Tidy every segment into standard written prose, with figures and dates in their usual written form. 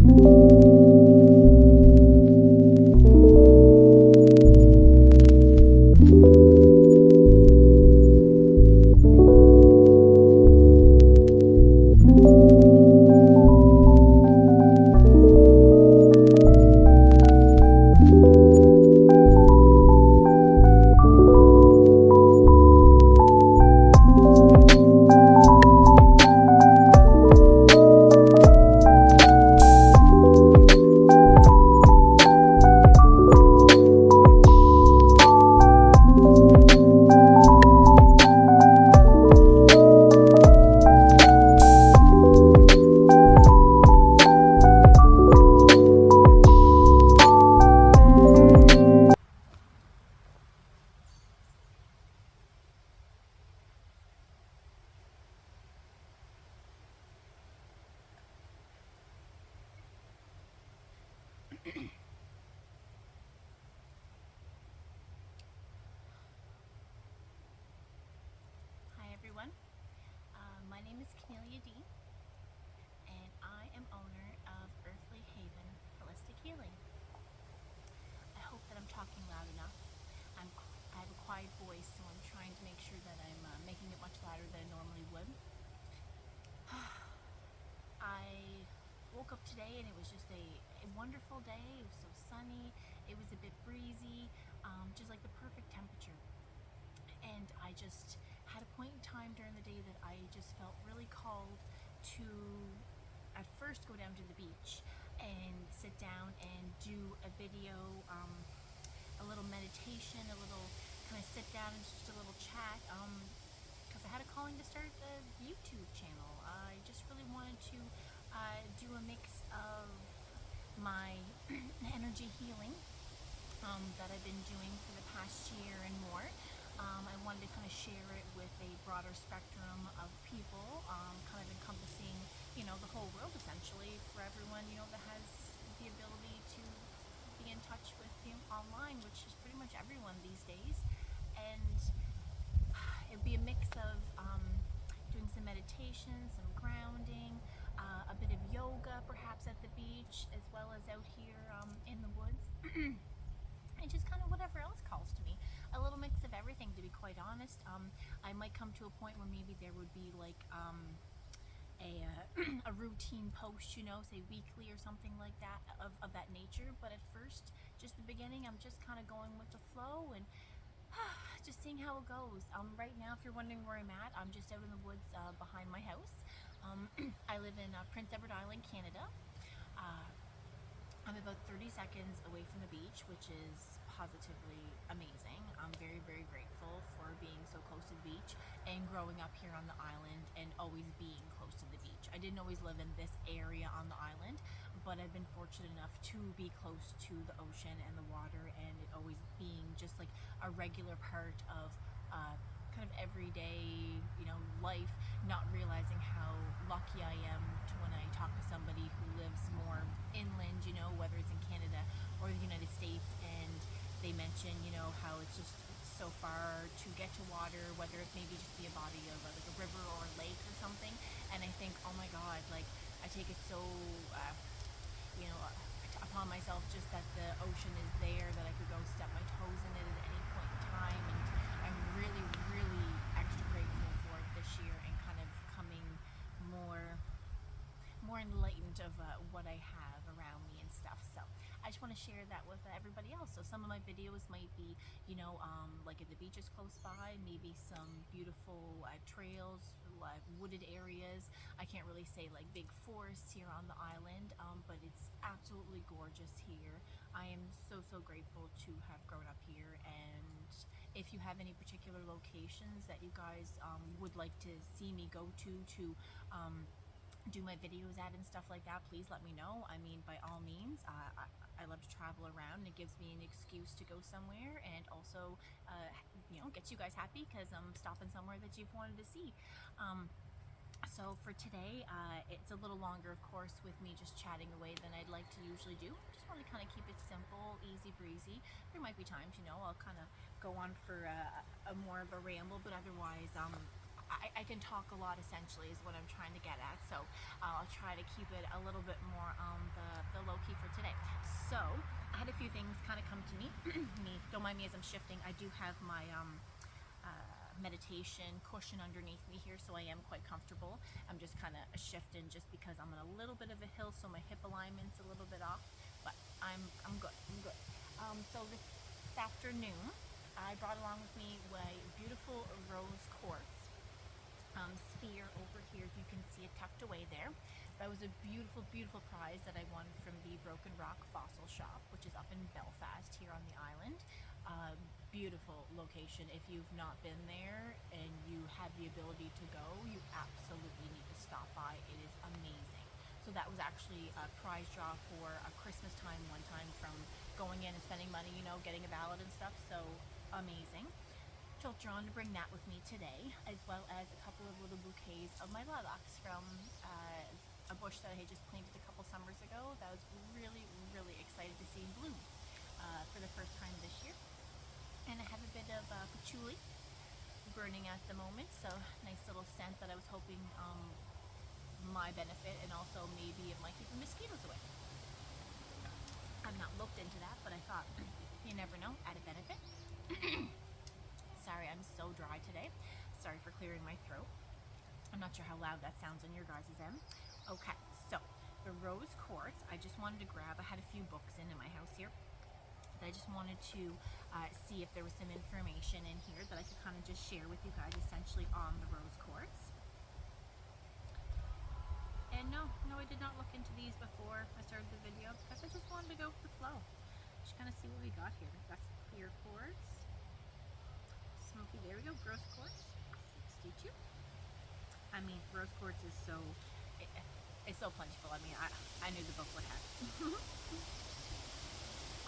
Hi everyone, my name is Camillea D, and I am owner of Earthly Haven Holistic Healing. I hope that I'm talking loud enough. I have a quiet voice, so I'm trying to make sure that I'm making it much louder than I normally would. I woke up today and it was just a wonderful day. It was so sunny, it was a bit breezy, just like the perfect temperature. And I just had a point in time during the day that I just felt really called to at first go down to the beach and sit down and do a video, a little meditation, a little kind of sit down and just a little chat, because I had a calling to start a YouTube channel. I just really wanted to do a mix of my energy healing that I've been doing for the past year and more. I wanted to kind of share it with a broader spectrum of people, kind of encompassing, the whole world essentially, for everyone, that has the ability to be in touch with online, which is pretty much everyone these days. And it'd be a mix of doing some meditation, some grounding, a bit of yoga perhaps at the beach, as well as out here in the woods. And just kind of whatever else calls to me. A little mix of everything, to be quite honest. I might come to a point where maybe there would be like a routine post, say weekly or something like that, of that nature. But at first, just the beginning, I'm just kind of going with the flow and just seeing how it goes. Right now, if you're wondering where I'm at, I'm just out in the woods behind my house. I live in Prince Edward Island, Canada. I'm about 30 seconds away from the beach, which is positively amazing. I'm very, very grateful for being so close to the beach and growing up here on the island and always being close to the beach. I didn't always live in this area on the island, but I've been fortunate enough to be close to the ocean and the water, and it always being just like a regular part of kind of everyday, life, not realizing how lucky I am to when I talk to somebody who lives more inland, whether it's in Canada or the United States, and they mention, how it's just so far to get to water, whether it maybe just be a body of like a river or a lake or something. And I think, oh my God, like I take it so, upon myself just that the ocean is there, that I could go step my toes in it at any point in time. And I'm really, really extra grateful for it this year, and kind of coming more enlightened of what I have around me and stuff. So I just want to share that with everybody else. So some of my videos might be, like at the beaches close by, maybe some beautiful trails, wooded areas. I can't really say like big forests here on the island, but it's absolutely gorgeous here. I am so, so grateful to have grown up here. And if you have any particular locations that you guys would like to see me go to do my videos at and stuff like that, please let me know. I mean, by all means, I love to travel around. It gives me an excuse to go somewhere, and also gets you guys happy because I'm stopping somewhere that you've wanted to see. So for today, it's a little longer, of course, with me just chatting away than I'd like to usually do. Just want to kind of keep it simple, easy breezy. There might be times, I'll kind of go on for a more of a ramble, but otherwise, I can talk a lot, essentially, is what I'm trying to get at. So I'll try to keep it a little bit more on the few things kind of come to me. Don't mind me as I'm shifting. I do have my meditation cushion underneath me here, so I am quite comfortable. I'm just kind of shifting just because I'm on a little bit of a hill, so my hip alignment's a little bit off, but I'm good. So this afternoon, I brought along with me a beautiful rose quartz sphere over here. You can see it tucked away there. That was a beautiful, beautiful prize that I won from the Broken Rock Fossil Shop, which is up in Belfast here on the island. Beautiful location. If you've not been there and you have the ability to go, you absolutely need to stop by. It is amazing. So that was actually a prize draw for a Christmas time one time, from going in and spending money, you know, getting a ballot and stuff. So amazing. Felt drawn to bring that with me today, as well as a couple of little bouquets of my lilacs from a bush that I had just planted a couple summers ago that I was really, really excited to see bloom for the first time this year. And I have a bit of patchouli burning at the moment, so nice little scent that I was hoping my benefit, and also maybe it might keep the mosquitoes away. I've not looked into that, but I thought, you never know, at a benefit. Sorry, I'm so dry today. Sorry for clearing my throat. I'm not sure how loud that sounds on your guys' end. Okay, so the rose quartz, I just wanted to grab. I had a few books in my house here. I just wanted to see if there was some information in here that I could kind of just share with you guys, essentially on the rose quartz. And no, I did not look into these before I started the video, because I just wanted to go with the flow. Just kind of see what we got here. That's clear quartz. Smoky, there we go, rose quartz, 62. I mean, rose quartz is so, it's so plentiful. I mean, I knew the book would have it.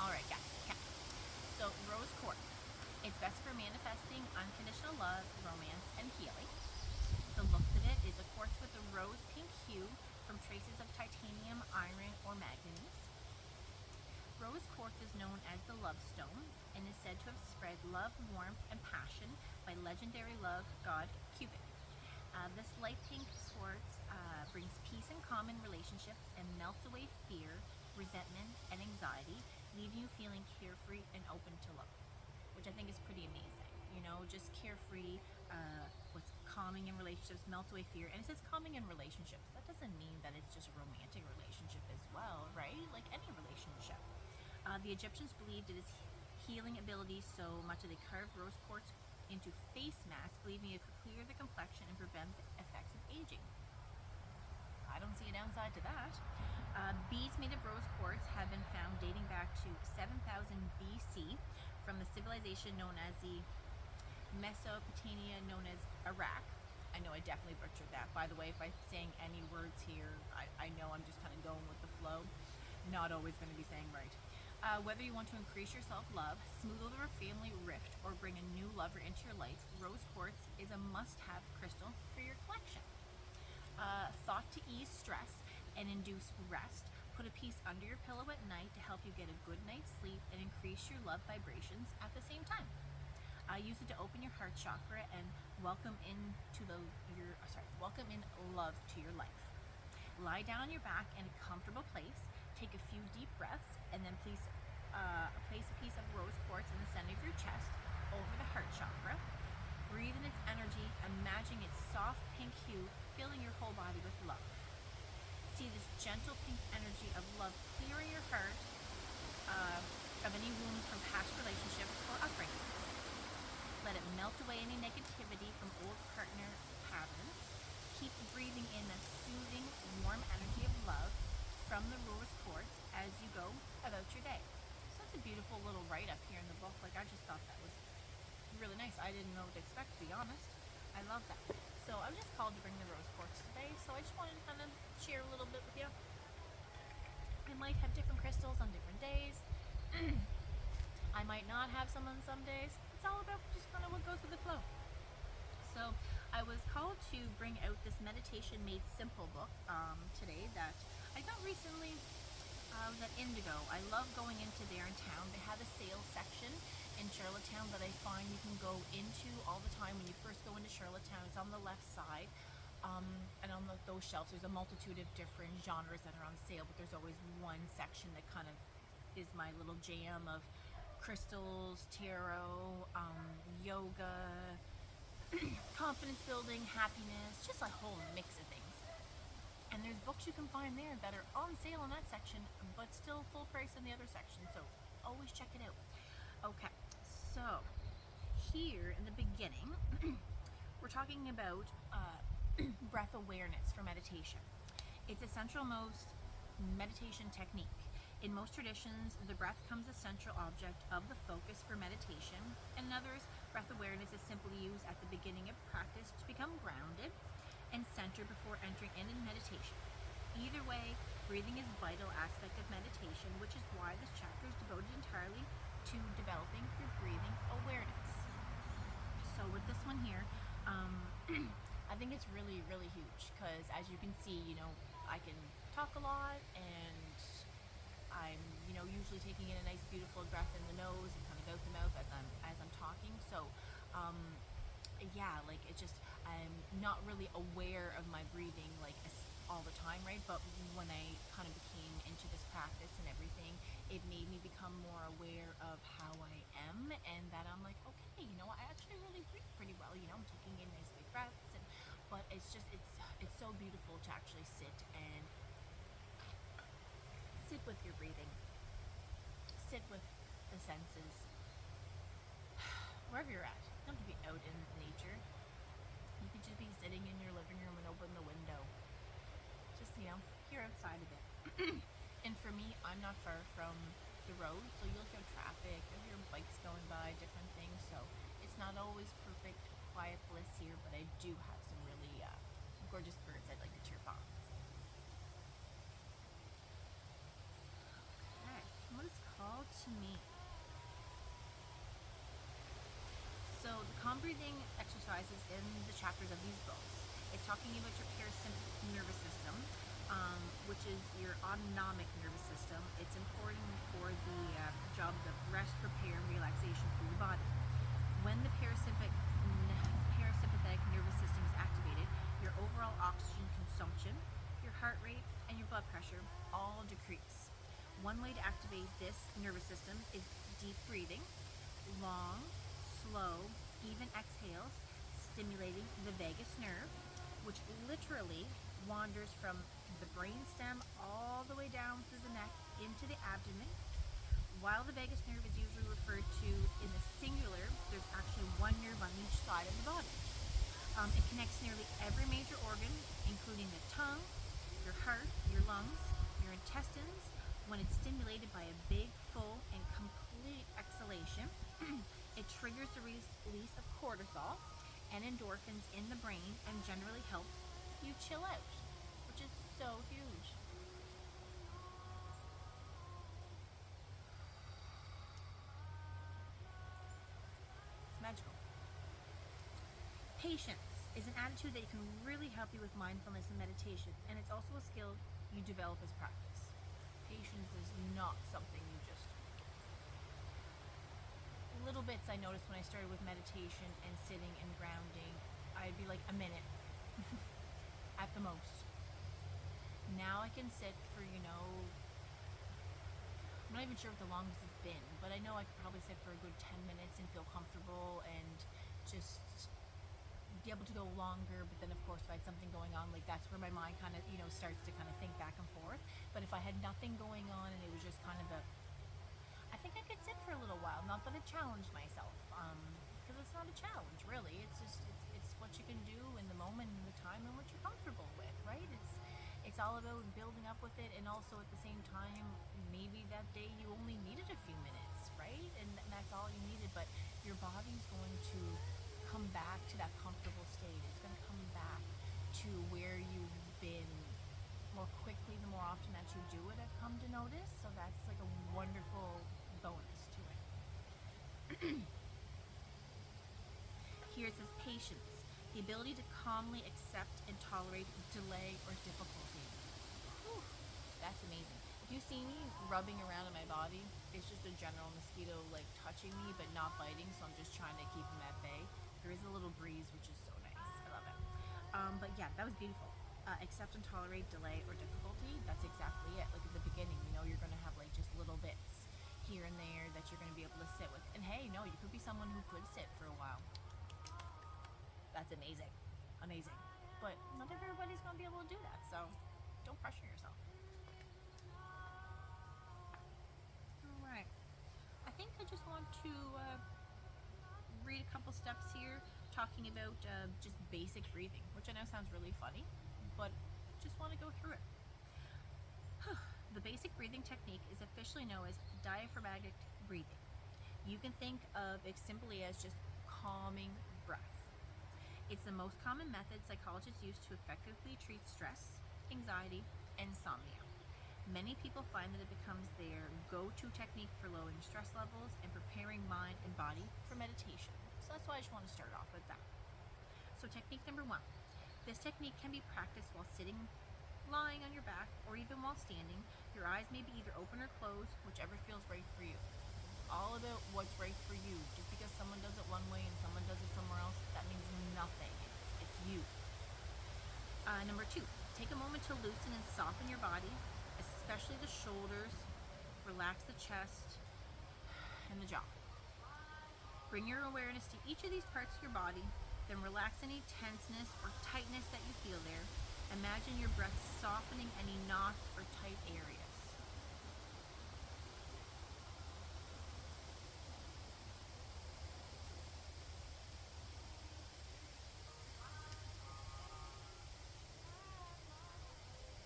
All right, guys. Okay. So rose quartz. It's best for manifesting unconditional love, romance, and healing. The look of it is a quartz with a rose pink hue from traces of titanium, iron, or manganese. Rose quartz is known as the love stone and is said to have spread love, warmth, and passion by legendary love god Cupid. This light pink quartz brings peace and calm in relationships and melts away fear, resentment, and anxiety, leaving you feeling carefree and open to love, which I think is pretty amazing. You know, just carefree, what's calming in relationships, melts away fear. And it says calming in relationships. That doesn't mean that it's just a romantic relationship as well, right? Like any relationship. The Egyptians believed it is healing abilities so much that they carved rose quartz into face masks, believing it could clear the complexion and prevent the effects of aging. I don't see a downside to that. Beads made of rose quartz have been found dating back to 7000 BC from the civilization known as the Mesopotamia, known as Iraq. I know I definitely butchered that. By the way, if I'm saying any words here, I know I'm just kind of going with the flow. Not always going to be saying right. Whether you want to increase your self-love, smooth over a family rift, or bring a new lover into your life, rose quartz is a must-have crystal for your collection. Thought to ease stress and induce rest, put a piece under your pillow at night to help you get a good night's sleep and increase your love vibrations at the same time. Use it to open your heart chakra and welcome in love to your life. Lie down on your back in a comfortable place. Take a few deep breaths, and then place a piece of rose quartz in the center of your chest over the heart chakra. Breathe in its energy, imagining its soft pink hue filling your whole body with love. See this gentle pink energy of love clearing your heart of any wounds from past relationships or upbringings. Let it melt away any negativity from old partner patterns. Keep breathing in that soothing, warm energy of love from the rose quartz as you go about your day. So it's a beautiful little write-up here in the book. Like, I just thought that was really nice. I didn't know what to expect, to be honest. I love that. So I'm just called to bring the rose quartz today, so I just wanted to kind of share a little bit with you. I might have different crystals on different days. I might not have some on some days. It's all about just kind of what goes with the flow. So I was called to bring out this Meditation Made Simple book today that I got recently. I was at Indigo. I love going into there in town. They have a sales section in Charlottetown that I find you can go into all the time when you first go into Charlottetown. It's on the left side. And on those shelves, there's a multitude of different genres that are on sale, but there's always one section that kind of is my little jam of crystals, tarot, yoga, confidence building, happiness, just a whole mix of things. And there's books you can find there that are on sale in that section, but still full price in the other section. So always check it out. Okay, so here in the beginning, we're talking about breath awareness for meditation. It's a centralmost meditation technique. In most traditions, the breath comes a central object of the focus for meditation. In others, breath awareness is simply used at the beginning of practice to become grounded and centered before entering in meditation. Either way, breathing is a vital aspect of meditation, which is why this chapter is devoted entirely to developing your breathing awareness. So with this one here, I think it's really, really huge because as you can see, I can talk a lot and I'm, usually taking in a nice, beautiful breath in the nose and coming out the mouth as I'm talking. So, yeah, like it's just I'm not really aware of my breathing all the time, right? But when I kind of became into this practice and everything, it made me become more aware of how I am, and that I'm like, okay, I actually really breathe pretty well. I'm taking in nice big breaths, but it's so beautiful to actually sit with your breathing. Sit with the senses. Wherever you're at. You don't have to be out in nature. You could just be sitting in your living room and open the window. Just, hear outside of it. And for me, I'm not far from the road, so you'll hear traffic, you'll hear bikes going by, different things. So it's not always perfect, quiet bliss here, but I do have some really gorgeous birds I'd like to chirp on. What is called to me? So the calm breathing exercises in the chapters of these books, it's talking about your parasympathetic nervous system, which is your autonomic nervous system. It's important for the jobs of rest, repair, and relaxation for your body. When the parasympathetic nervous system is activated, your overall oxygen consumption, your heart rate, and your blood pressure all decrease. One way to activate this nervous system is deep breathing, long, slow, even exhales, stimulating the vagus nerve, which literally wanders from the brainstem all the way down through the neck into the abdomen. While the vagus nerve is usually referred to in the singular, there's actually one nerve on each side of the body. It connects nearly every major organ, including the tongue, your heart, your lungs, your intestines. When it's stimulated by a big, full, and complete exhalation, it triggers the release of cortisol and endorphins in the brain and generally helps you chill out, which is so huge. It's magical. Patience is an attitude that can really help you with mindfulness and meditation, and it's also a skill you develop as practice. Patience is not something you just... Little bits I noticed when I started with meditation and sitting and grounding, I'd be like a minute at the most. Now I can sit for, I'm not even sure what the longest it's been, but I know I could probably sit for a good 10 minutes and feel comfortable and just be able to go longer. But then of course if I had something going on, that's where my mind kind of, starts to kind of think back and forth. But if I had nothing going on and it was just kind of I think I could sit for a little while. Not that I challenged myself, because it's not a challenge really. It's just, it's what you can do in the moment and the time and what you're comfortable with, right? It's all about building up with it, and also at the same time, maybe that day you only needed a few minutes, right? And that's all you needed, but your body's going to come back to that comfortable state. It's going to come back to where you've been more quickly the more often that you do it, I've come to notice. So that's like a wonderful bonus to it. Here it says patience, the ability to calmly accept and tolerate delay or difficulty. Whew, that's amazing. If you see me rubbing around in my body, it's just a general mosquito touching me but not biting, so I'm just trying to keep them at bay. There is a little breeze, which is so nice. I love it. But yeah, that was beautiful. Accept and tolerate delay or difficulty. That's exactly it. Like at the beginning, you're going to have just little bits sit with. And hey, no, you could be someone who could sit for a while. That's amazing. Amazing. But not everybody's going to be able to do that, so don't pressure yourself. All right. I think I just want to read a couple steps here talking about just basic breathing, which I know sounds really funny, but just want to go through it. The basic breathing technique is officially known as diaphragmatic breathing. You can think of it simply as just calming breath. It's the most common method psychologists use to effectively treat stress, anxiety, and insomnia. Many people find that it becomes their go-to technique for lowering stress levels and preparing mind and body for meditation. So that's why I just want to start off with that. So technique number 1. This technique can be practiced while sitting, lying on your back, or even while standing. Your eyes may be either open or closed, whichever feels right for you. It's all about what's right for you. Just because someone does it one way and someone does it somewhere else, that means nothing. It's you. Number 2, take a moment to loosen and soften your body, especially the shoulders. Relax the chest and the jaw. Bring your awareness to each of these parts of your body, then relax any tenseness or tightness that you feel there. Imagine your breath softening any knots or tight areas.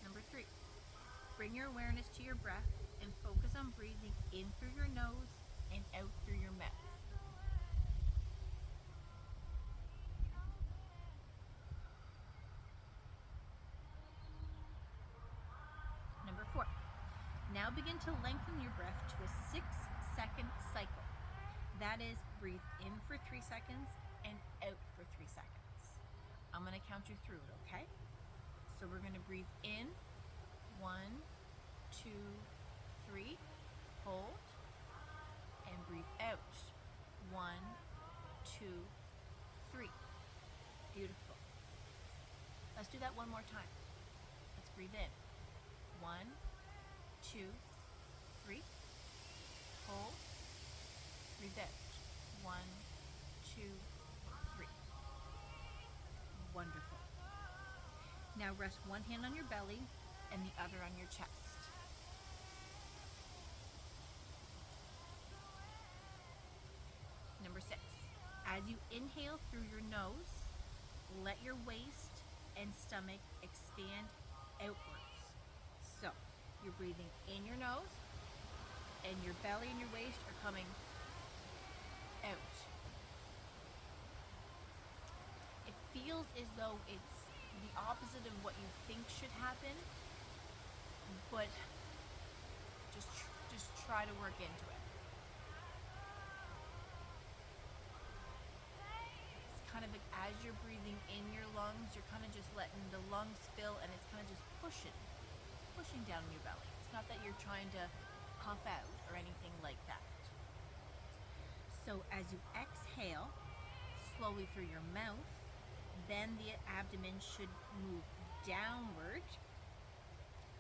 Number 3, bring your awareness to your breath and focus on breathing in through your nose and out through your mouth. Number 4, now begin to lengthen your breath to a 6-second cycle. That is, breathe in for 3 seconds and out for 3 seconds. I'm going to count you through it, okay? So we're going to breathe in, 1, 2, 3, hold, and breathe out, 1, 2, 3. Beautiful. Let's do that one more time. Let's breathe in, 1, 2, 3, hold, breathe out, 1, 2, 3. Wonderful. Now rest one hand on your belly and the other on your chest. Number 6, as you inhale through your nose, let your waist and stomach expand outwards. So you're breathing in your nose and your belly and your waist are coming out. It feels as though it's the opposite of what you think should happen, but just try to work into it. It's kind of like as you're breathing in your lungs, you're kind of just letting the lungs fill, and it's kind of just pushing down your belly. It's not that you're trying to puff out or anything like that. So as you exhale slowly through your mouth, then the abdomen should move downward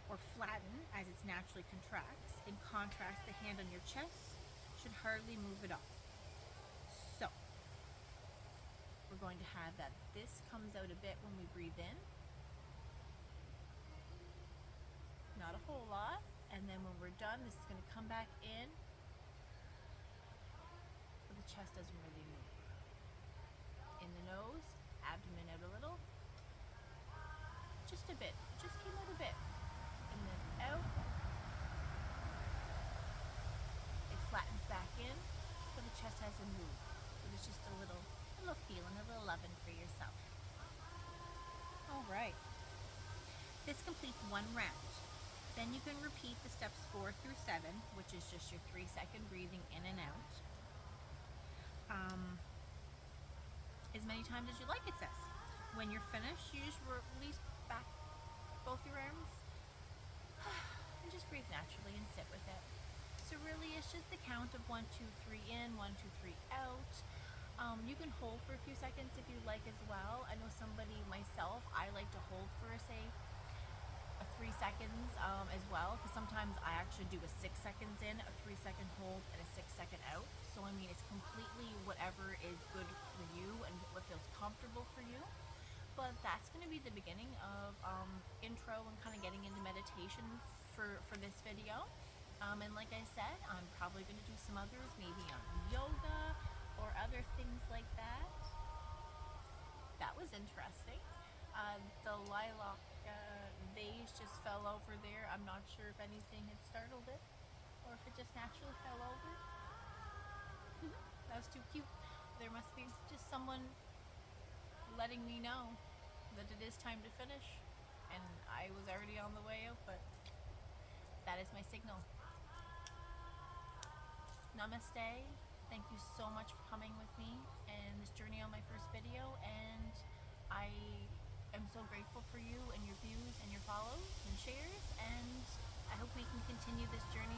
or flatten as it naturally contracts. In contrast, the hand on your chest should hardly move at all. So we're going to have that this comes out a bit when we breathe in, not a whole lot, and then when we're done, this is going to come back in, but the chest doesn't really move. In the nose, abdomen out a little, just a bit, just came out a bit, and then out, it flattens back in, but the chest hasn't moved. But it's just a little feeling, a little loving for yourself. All right, this completes one round. Then you can repeat the steps 4 through 7, which is just your 3-second breathing in and out. As many times as you like, it says. When you're finished, you just release back both your arms and just breathe naturally and sit with it. So really, it's just the count of 1, 2, 3 in, 1, 2, 3 out. You can hold for a few seconds if you like as well. I know myself, I like to hold for, say, 3 seconds as well, because sometimes I actually do a 6 seconds in in, a 3-second hold, and a 6-second out. So I mean, it's completely whatever is good for you and what feels comfortable for you. But that's going to be the beginning of intro and kind of getting into meditation for this video. And like I said, I'm probably going to do some others, maybe on yoga or other things like that. That was interesting. The lilac vase just fell over there. I'm not sure if anything had startled it or if it just naturally fell over. That was too cute. There must be just someone letting me know that it is time to finish, and I was already on the way out, but that is my signal. Namaste. Thank you so much for coming with me in this journey on my first video, and I am so grateful for you and your views and your follows and shares, and I hope we can continue this journey